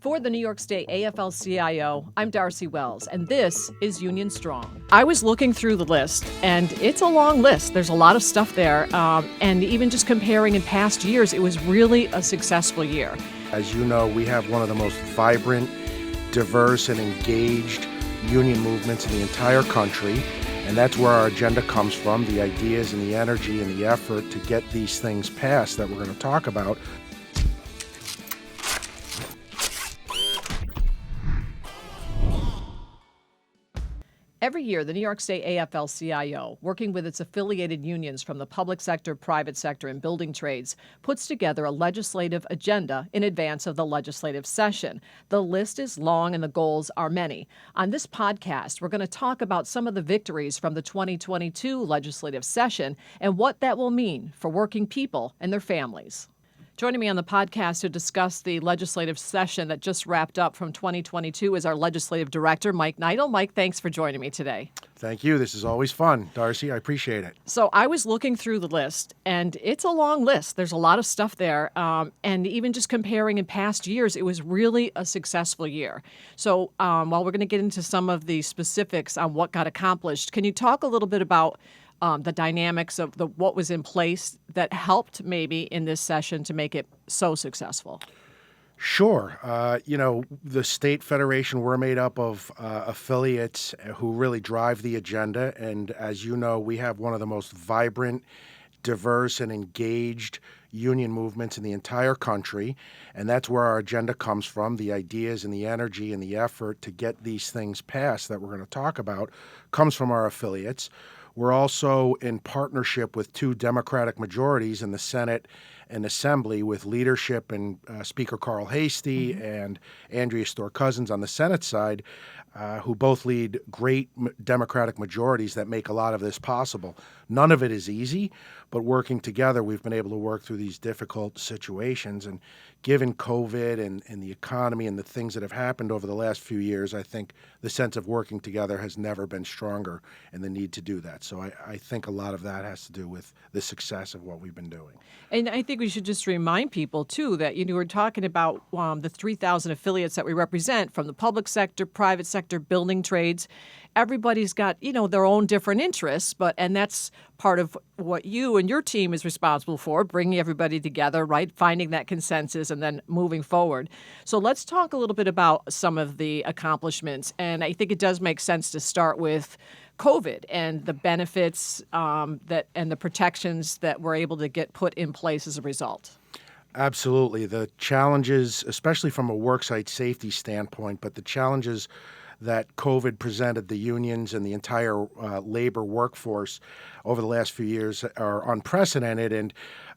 For the New York State AFL-CIO, I'm Darcy Wells, and this is Union Strong. I was looking through the list, and it's a long list. There's a lot of stuff there, and even just comparing in past years, it was really a successful year. As you know, we have one of the most vibrant, diverse, and engaged union movements in the entire country, and that's where our agenda comes from, the ideas and the energy and the effort to get these things passed that we're going to talk about. Every year, the New York State AFL-CIO, working with its affiliated unions from the public sector, private sector, and building trades, puts together a legislative agenda in advance of the legislative session. The list is long and the goals are many. On this podcast, we're going to talk about some of the victories from the 2022 legislative session and what that will mean for working people and their families. Joining me on the podcast to discuss the legislative session that just wrapped up from 2022 is our legislative director, Mike Knightl. Mike, thanks for joining me today. Thank you. This is always fun, Darcy. I appreciate it. So I was looking through the list, and it's a long list. There's a lot of stuff there. And even just comparing in past years, it was really a successful year. So while we're going to get into some of the specifics on what got accomplished, can you talk a little bit about the dynamics of what was in place that helped maybe in this session to make it so successful? Sure. The state federation, we're made up of affiliates who really drive the agenda. And as you know, we have one of the most vibrant, diverse, and engaged union movements in the entire country. And that's where our agenda comes from, the ideas and the energy and the effort to get these things passed that we're going to talk about comes from our affiliates. We're also in partnership with two Democratic majorities in the Senate and Assembly with leadership and Speaker Carl Hastie and Andrea Storr-Cousins on the Senate side, who both lead great Democratic majorities that make a lot of this possible. None of it is easy, but working together, we've been able to work through these difficult situations. And given COVID and the economy and the things that have happened over the last few years, I think the sense of working together has never been stronger and the need to do that. So I think a lot of that has to do with the success of what we've been doing. And I think we should just remind people, too, that we're talking about the 3,000 affiliates that we represent from the public sector, private sector, building trades. Everybody's got, their own different interests, and that's part of what you and your team is responsible for, bringing everybody together, right? Finding that consensus and then moving forward. So let's talk a little bit about some of the accomplishments. And I think it does make sense to start with COVID and the benefits and the protections that we're able to get put in place as a result. Absolutely. The challenges, especially from a worksite safety standpoint, but the challenges that COVID presented the unions and the entire labor workforce over the last few years are unprecedented. And,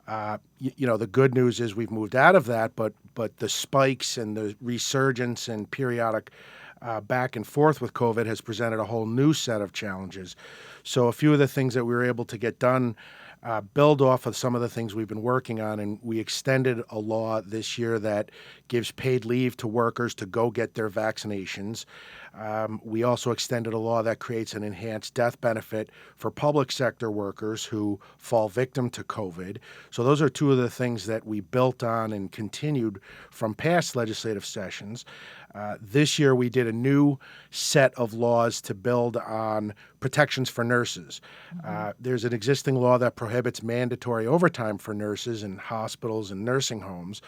the good news is we've moved out of that, but the spikes and the resurgence and periodic back and forth with COVID has presented a whole new set of challenges. So a few of the things that we were able to get done build off of some of the things we've been working on, and we extended a law this year that gives paid leave to workers to go get their vaccinations. We also extended a law that creates an enhanced death benefit for public sector workers who fall victim to COVID. So those are two of the things that we built on and continued from past legislative sessions. This year, we did a new set of laws to build on protections for nurses. There's an existing law that prohibits mandatory overtime for nurses in hospitals and nursing homes,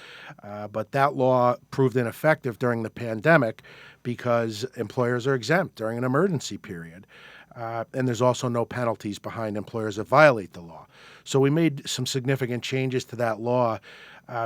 but that law proved ineffective during the pandemic because employers are exempt during an emergency period. And there's also no penalties behind employers that violate the law. So we made some significant changes to that law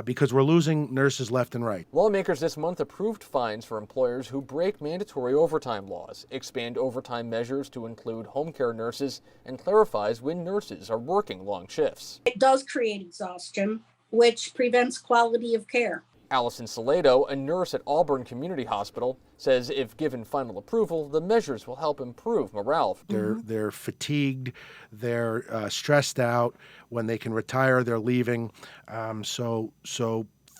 because we're losing nurses left and right. Lawmakers this month approved fines for employers who break mandatory overtime laws, expand overtime measures to include home care nurses, and clarifies when nurses are working long shifts. It does create exhaustion, which prevents quality of care. Allison Salado, a nurse at Auburn Community Hospital, says if given final approval, the measures will help improve morale. They're fatigued, they're stressed out. When they can retire, they're leaving. So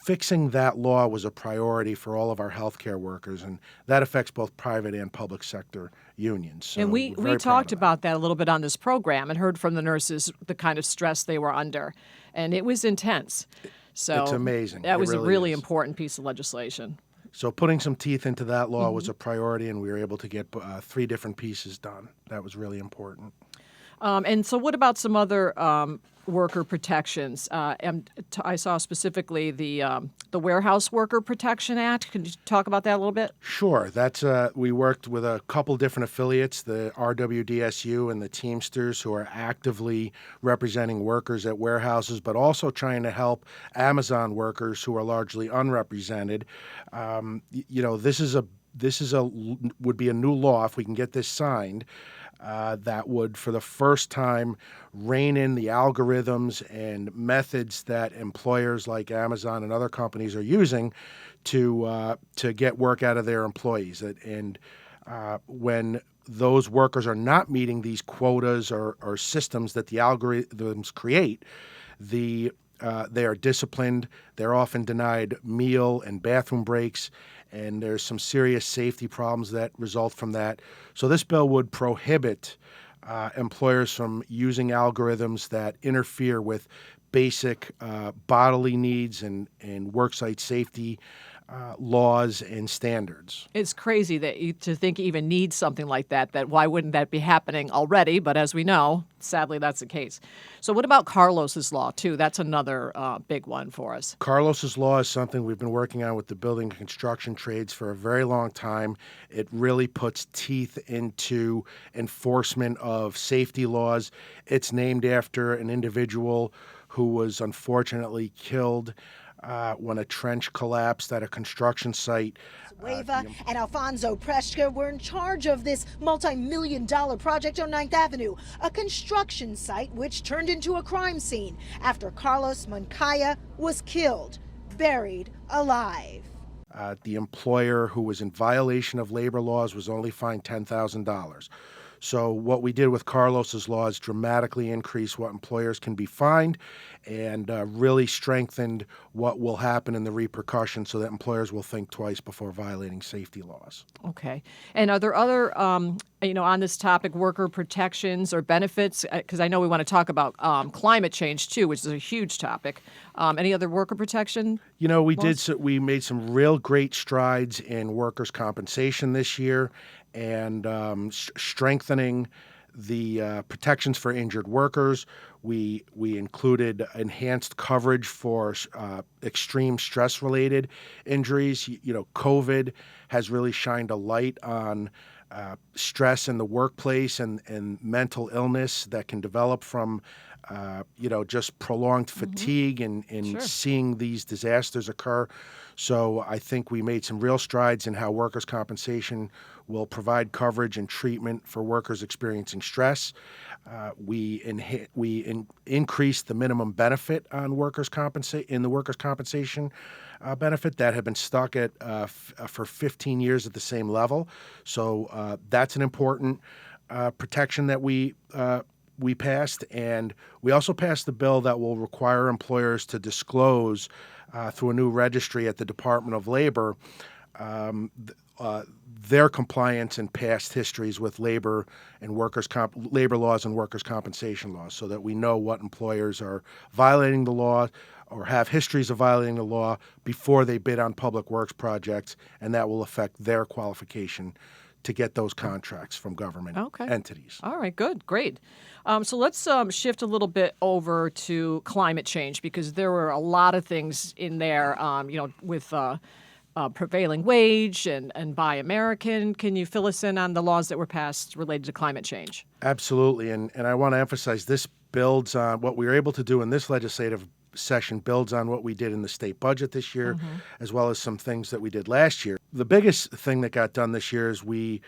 fixing that law was a priority for all of our healthcare workers, and that affects both private and public sector unions. So and we talked about that a little bit on this program and heard from the nurses the kind of stress they were under, and it was intense. So it's amazing. That was really a really is. important piece of legislation. So putting some teeth into that law was a priority, and we were able to get 3 different pieces done. That was really important. And so, what about some other worker protections? I saw specifically the Warehouse Worker Protection Act. Can you talk about that a little bit? Sure. That's we worked with a couple different affiliates, the RWDSU and the Teamsters, who are actively representing workers at warehouses, but also trying to help Amazon workers who are largely unrepresented. This would be a new law if we can get this signed. That would, for the first time, rein in the algorithms and methods that employers like Amazon and other companies are using to get work out of their employees. And when those workers are not meeting these quotas or systems that the algorithms create, they are disciplined. They're often denied meal and bathroom breaks, and there's some serious safety problems that result from that. So this bill would prohibit employers from using algorithms that interfere with basic bodily needs and worksite safety laws and standards. It's crazy to think you even need something like that. That why wouldn't that be happening already? But as we know, sadly, that's the case. So what about Carlos's law too? That's another big one for us. Carlos's law is something we've been working on with the building and construction trades for a very long time. It really puts teeth into enforcement of safety laws. It's named after an individual who was unfortunately killed when a trench collapsed at a construction site. Wava and Alfonso Preschka were in charge of this multi-million-dollar project on 9th Avenue, a construction site which turned into a crime scene after Carlos Moncaya was killed, buried alive. The employer, who was in violation of labor laws, was only fined $10,000. So what we did with Carlos's law is dramatically increase what employers can be fined and really strengthened what will happen in the repercussions so that employers will think twice before violating safety laws. Okay. And are there other, on this topic, worker protections or benefits? Because I know we want to talk about climate change too, which is a huge topic. Any other worker protection? We made some real great strides in workers' compensation this year, and strengthening the protections for injured workers. We included enhanced coverage for extreme stress-related injuries. COVID has really shined a light on stress in the workplace and mental illness that can develop from just prolonged fatigue and Sure. seeing these disasters occur. So I think we made some real strides in how workers' compensation will provide coverage and treatment for workers experiencing stress. We increased the minimum benefit on in the workers' compensation benefit that had been stuck at for 15 years at the same level. So that's an important protection that we passed, and we also passed a bill that will require employers to disclose through a new registry at the Department of Labor their compliance and past histories with labor laws and workers' compensation laws, so that we know what employers are violating the law or have histories of violating the law before they bid on public works projects, and that will affect their qualification to get those contracts from government entities. All right, good, great. So let's shift a little bit over to climate change, because there were a lot of things in there, with prevailing wage and Buy American. Can you fill us in on the laws that were passed related to climate change? Absolutely, and I want to emphasize this builds on what we were able to do in this legislative session, builds on what we did in the state budget this year, as well as some things that we did last year. The biggest thing that got done this year is we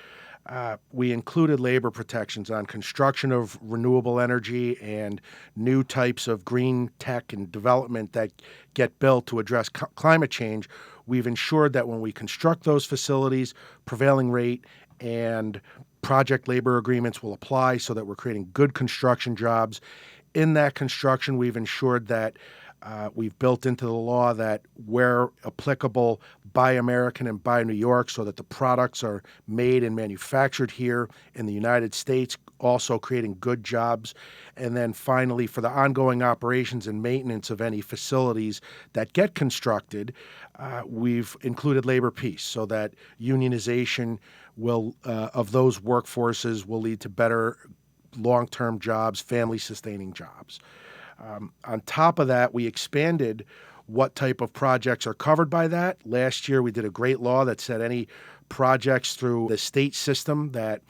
included labor protections on construction of renewable energy and new types of green tech and development that get built to address climate change. We've ensured that when we construct those facilities, prevailing rate and project labor agreements will apply, so that we're creating good construction jobs. In that construction, we've ensured that We've built into the law that where applicable, buy American and buy New York, so that the products are made and manufactured here in the United States, also creating good jobs. And then finally, for the ongoing operations and maintenance of any facilities that get constructed, we've included labor peace so that unionization will of those workforces will lead to better long-term jobs, family-sustaining jobs. On top of that, we expanded what type of projects are covered by that. Last year, we did a great law that said any projects through the state system that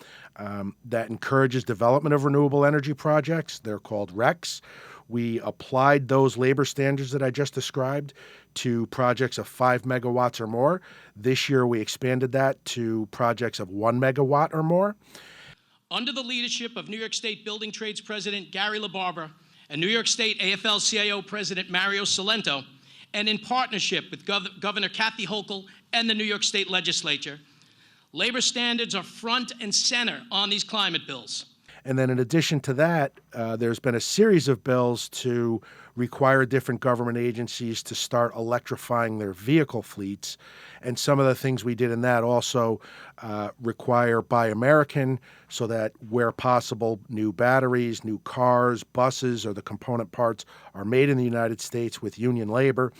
encourages development of renewable energy projects, they're called RECs. We applied those labor standards that I just described to projects of 5 megawatts or more. This year, we expanded that to projects of 1 megawatt or more. Under the leadership of New York State Building Trades President Gary LaBarbera and New York State AFL-CIO President Mario Salento, and in partnership with Governor Kathy Hochul and the New York State Legislature, labor standards are front and center on these climate bills. And then in addition to that, there's been a series of bills to require different government agencies to start electrifying their vehicle fleets. And some of the things we did in that also require Buy American, so that where possible, new batteries, new cars, buses, or the component parts are made in the United States with union labor,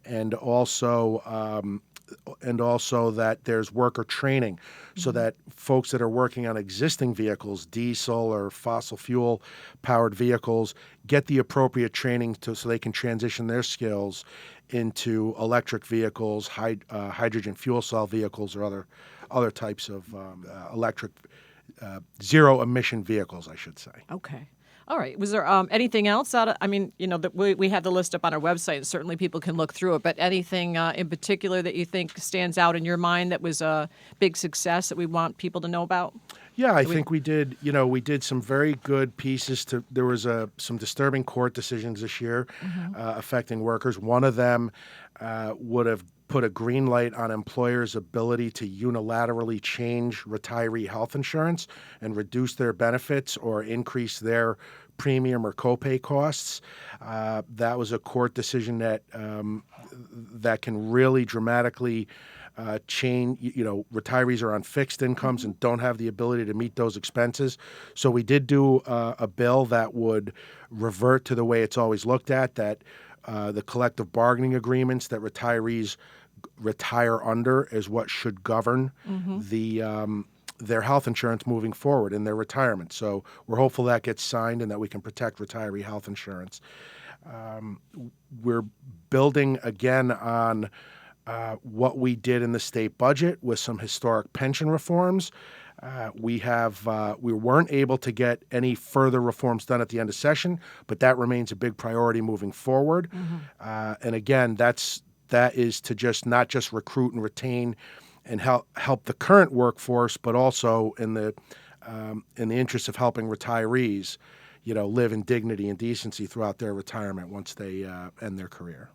and also that there's worker training so that folks that are working on existing vehicles, diesel or fossil fuel powered vehicles, get the appropriate training so they can transition their skills into electric vehicles, hydrogen fuel cell vehicles, or other types of electric zero emission vehicles, I should say. Okay. All right. Was there anything else that we have the list up on our website, and certainly people can look through it, but anything in particular that you think stands out in your mind that was a big success that we want people to know about? Yeah, I think we did some very good pieces. There was some disturbing court decisions this year affecting workers. One of them would have put a green light on employers' ability to unilaterally change retiree health insurance and reduce their benefits or increase their premium or copay costs. That was a court decision that can really dramatically change. Retirees are on fixed incomes and don't have the ability to meet those expenses. So we did do a bill that would revert to the way it's always looked at, that the collective bargaining agreements that retirees retire under is what should govern their health insurance moving forward in their retirement. So we're hopeful that gets signed and that we can protect retiree health insurance. We're building again on what we did in the state budget with some historic pension reforms. We weren't able to get any further reforms done at the end of session, but that remains a big priority moving forward. And again, that is to not just recruit and retain and help the current workforce, but also in the interest of helping retirees, live in dignity and decency throughout their retirement once they end their career.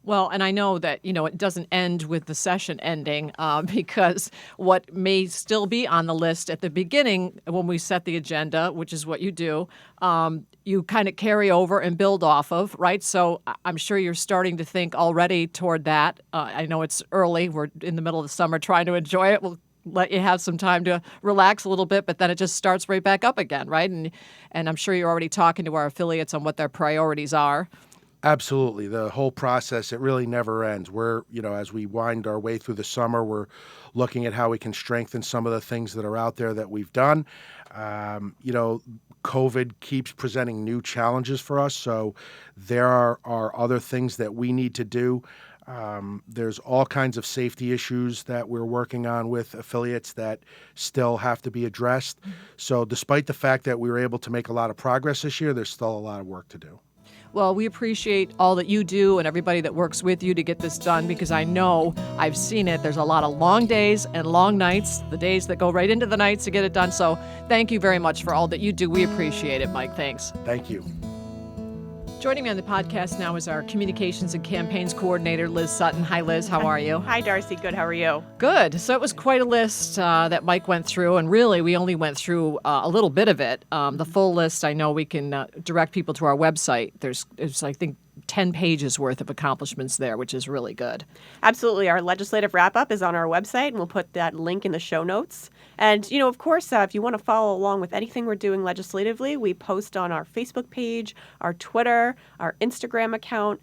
Well, and I know that, it doesn't end with the session ending because what may still be on the list at the beginning when we set the agenda, which is what you do, you kind of carry over and build off of, right? So I'm sure you're starting to think already toward that. I know it's early. We're in the middle of the summer trying to enjoy it. We'll let you have some time to relax a little bit, but then it just starts right back up again, right? And I'm sure you're already talking to our affiliates on what their priorities are. Absolutely. The whole process, it really never ends. We're, as we wind our way through the summer, we're looking at how we can strengthen some of the things that are out there that we've done. COVID keeps presenting new challenges for us, so there are other things that we need to do. There's all kinds of safety issues that we're working on with affiliates that still have to be addressed. So despite the fact that we were able to make a lot of progress this year, there's still a lot of work to do. Well, we appreciate all that you do and everybody that works with you to get this done, because I know I've seen it. There's a lot of long days and long nights, the days that go right into the nights to get it done. So thank you very much for all that you do. We appreciate it, Mike. Thanks. Thank you. Joining me on the podcast now is our Communications and Campaigns Coordinator, Liz Sutton. Hi, Liz. How are you? Hi, Darcy. Good. How are you? Good. So it was quite a list that Mike went through, and really we only went through a little bit of it. The full list, I know we can direct people to our website. There's I think, 10 pages worth of accomplishments there, which is really good. Absolutely. Our legislative wrap-up is on our website, and we'll put that link in the show notes. And, of course, if you want to follow along with anything we're doing legislatively, we post on our Facebook page, our Twitter, our Instagram account,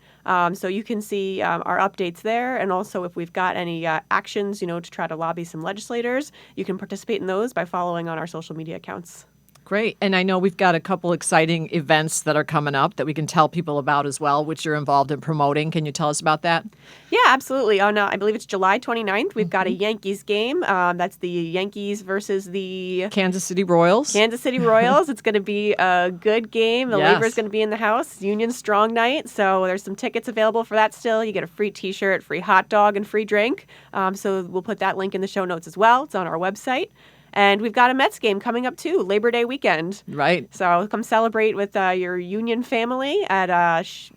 so you can see our updates there. And also, if we've got any actions, to try to lobby some legislators, you can participate in those by following on our social media accounts. Great. And I know we've got a couple exciting events that are coming up that we can tell people about as well, which you're involved in promoting. Can you tell us about that? Yeah, absolutely. On, I believe it's July 29th, we've got a Yankees game. That's the Yankees versus the Kansas City Royals. Kansas City Royals. It's going to be a good game. The Yes. Labor's going to be in the house. Union Strong Night. So there's some tickets available for that still. You get a free T-shirt, free hot dog, and free drink. So we'll put that link in the show notes as well. It's on our website. And we've got a Mets game coming up, too, Labor Day weekend. Right. So come celebrate with your Union family at,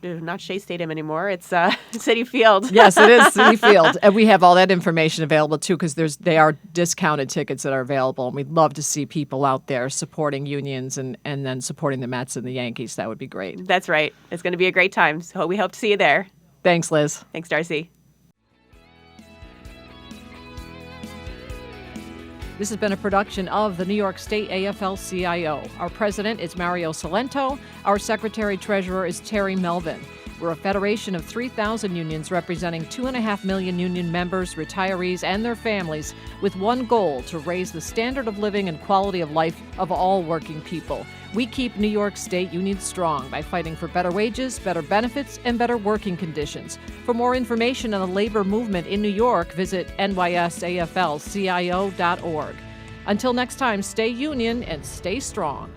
not Shea Stadium anymore. It's Citi Field. Yes, it is Citi Field. And we have all that information available, too, because they are discounted tickets that are available. And we'd love to see people out there supporting unions and then supporting the Mets and the Yankees. That would be great. That's right. It's going to be a great time. So we hope to see you there. Thanks, Liz. Thanks, Darcy. This has been a production of the New York State AFL-CIO. Our president is Mario Salento. Our secretary-treasurer is Terry Melvin. We're a federation of 3,000 unions representing 2.5 million union members, retirees, and their families, with one goal: to raise the standard of living and quality of life of all working people. We keep New York State unions strong by fighting for better wages, better benefits, and better working conditions. For more information on the labor movement in New York, visit nysaflcio.org. Until next time, stay union and stay strong.